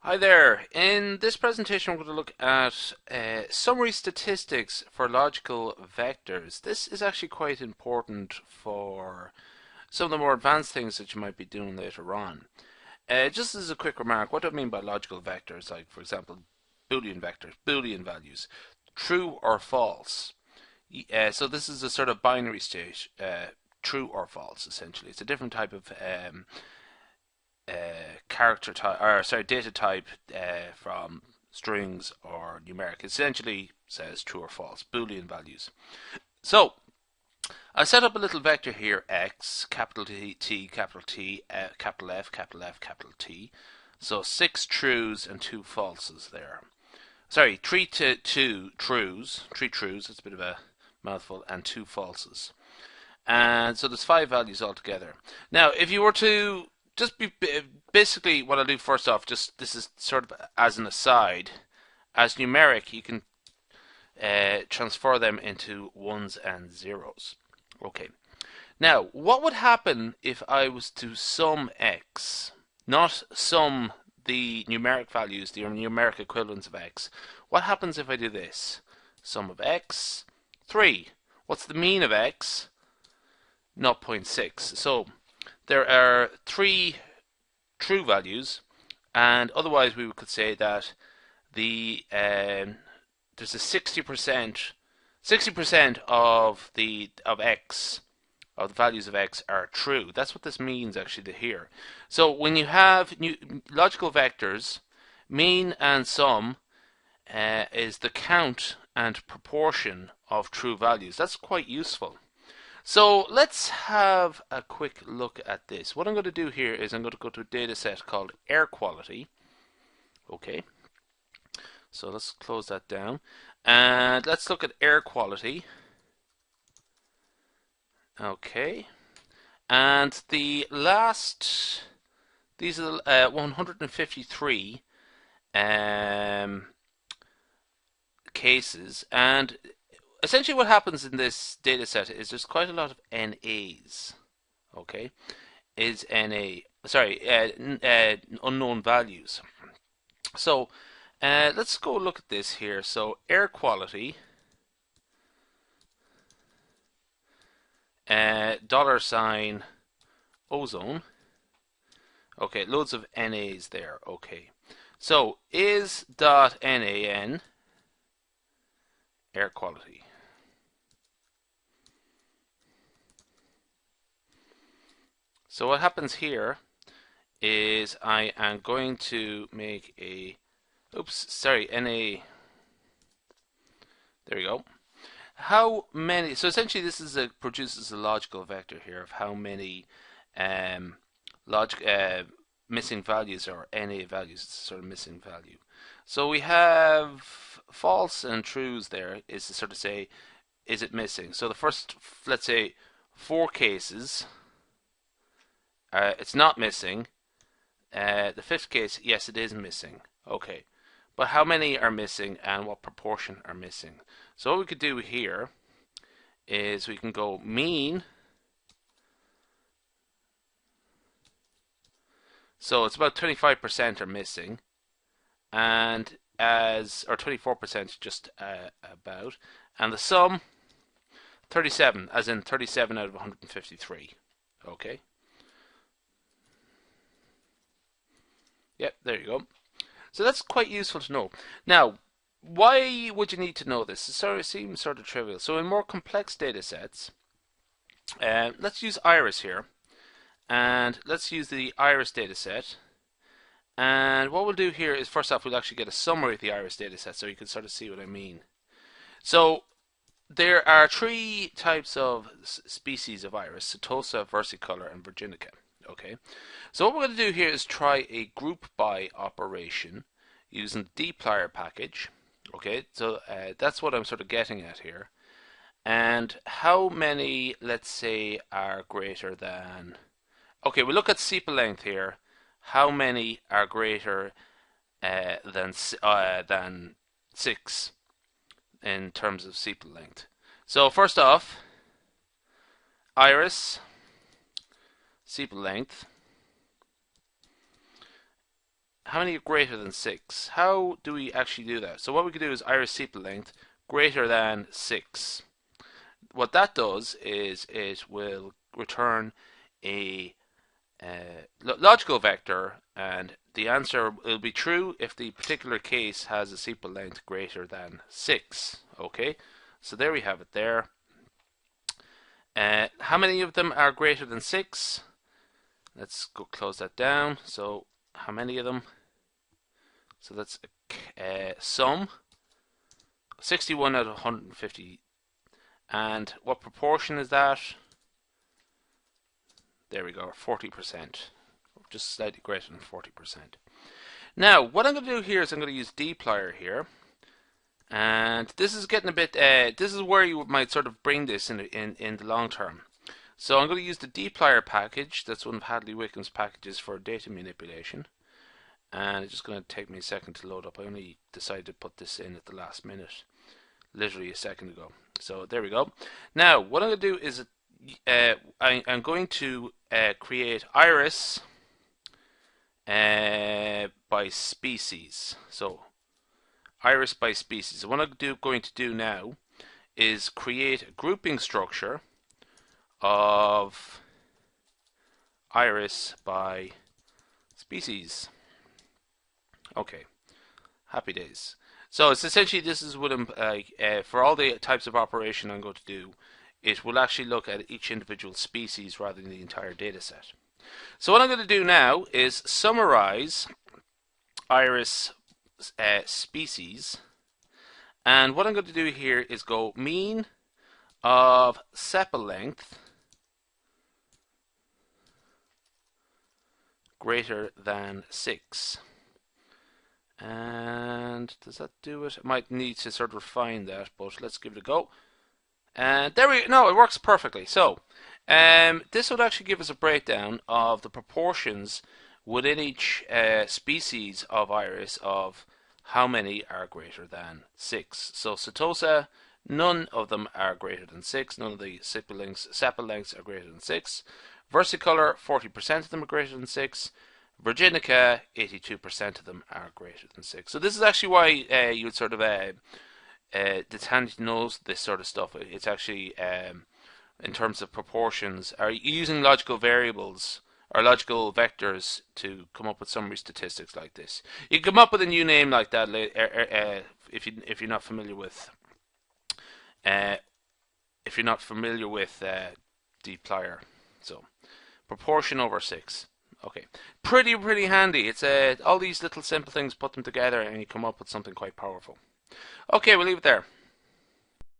Hi there. In this presentation, we're going to look at summary statistics for logical vectors. This is actually quite important for some of the more advanced things that you might be doing later on. Just as a quick remark, what do I mean by logical vectors? Like, for example, Boolean vectors, Boolean values, true or false. So this is a sort of binary state, true or false, essentially. It's a different type of character type, or sorry, data type from strings or numeric. It essentially says true or false, Boolean values. So I set up a little vector here, x, capital T, capital T, capital F, capital F, capital T. So 6 trues and 2 falses there. Sorry, 2 trues, 3 trues, it's a bit of a mouthful, and 2 falses. And so there's 5 values altogether. Now, if you were to just basically what I'll do first off, just this is sort of as an aside, as numeric, you can transfer them into ones and zeros. Okay. Now, what would happen if I was to sum x, not sum the numeric values, the numeric equivalents of x? What happens if I do this? Sum of x, 3. What's the mean of x? 0.6. So there are 3 true values, and otherwise we could say that the there's a 60% of x of the values of x are true. That's what this means actually here. So when you have logical vectors, mean and sum is the count and proportion of true values. That's quite useful. So let's have a quick look at this. What I'm going to do here is I'm going to go to a data set called air quality. Okay, so let's close that down. And let's look at air quality. Okay, and the last, these are 153 cases, and essentially what happens in this data set is there's quite a lot of NAs. Okay, is NA, sorry, unknown values. So let's go look at this here. So air quality, $, ozone. Okay, loads of NAs there. Okay, so is .NAN air quality. So what happens here is I am going to make a, oops, sorry, NA, there we go. How many, so essentially this is produces a logical vector here of how many missing values or NA values, it's a sort of missing value. So we have false and trues there is to sort of say, is it missing? So the first, let's say, 4 cases, it's not missing. The 5th case, yes, it is missing. Okay, but how many are missing and what proportion are missing? So what we could do here is we can go mean. So it's about 25% are missing, and or 24% just about, and the sum 37, as in 37 out of 153. Okay. Yep, there you go. So that's quite useful to know. Now, why would you need to know this? It seems sort of trivial. So in more complex data sets, let's use Iris here. And let's use the Iris data set. And what we'll do here is, first off, we'll actually get a summary of the Iris data set so you can sort of see what I mean. So there are 3 types of species of iris: setosa, versicolor, and virginica. Okay, so what we're going to do here is try a group by operation using the dplyr package. Okay, so that's what I'm sort of getting at here. And how many, let's say, are greater than, okay, we look at sepal length here. How many are greater than 6 in terms of sepal length? So first off, iris, sepal length. how many are greater than 6? How do we actually do that? So what we could do is iris sepal length greater than 6. What that does is it will return a logical vector, and the answer will be true if the particular case has a sepal length greater than 6. Okay, so there we have it there. How many of them are greater than 6? Let's go close that down. So how many of them? So that's sum 61 out of 150. And what proportion is that? There we go, 40%. Just slightly greater than 40%. Now, what I'm going to do here is I'm going to use dplyr here. And this is getting a bit, this is where you might sort of bring this in the long term. So I'm going to use the dplyr package. That's one of Hadley Wickham's packages for data manipulation. And it's just going to take me a second to load up. I only decided to put this in at the last minute, literally a second ago. So there we go. Now, what I'm going to do is I'm going to create iris by species. So iris by species. So what I'm going to do now is create a grouping structure of iris by species. Okay, happy days. So it's essentially, this is what I'm for all the types of operation I'm going to do, it will actually look at each individual species rather than the entire data set. So what I'm going to do now is summarize iris species, and what I'm going to do here is go mean of sepal length greater than 6. And does that do it? I might need to sort of refine that, but let's give it a go. And there we go. No, it works perfectly. So this would actually give us a breakdown of the proportions within each species of iris of how many are greater than 6. So setosa, none of them are greater than 6. None of the sepal lengths are greater than 6. Versicolor, 40% of them are greater than 6. Virginica, 82% of them are greater than 6. So this is actually why you would sort of it's handy to know this sort of stuff. It's actually in terms of proportions, are using logical variables or logical vectors to come up with summary statistics like this. You can come up with a new name like that if you're not familiar with dplyr. So proportion over 6. Okay, pretty handy. It's all these little simple things, put them together and you come up with something quite powerful. Okay, we'll leave it there.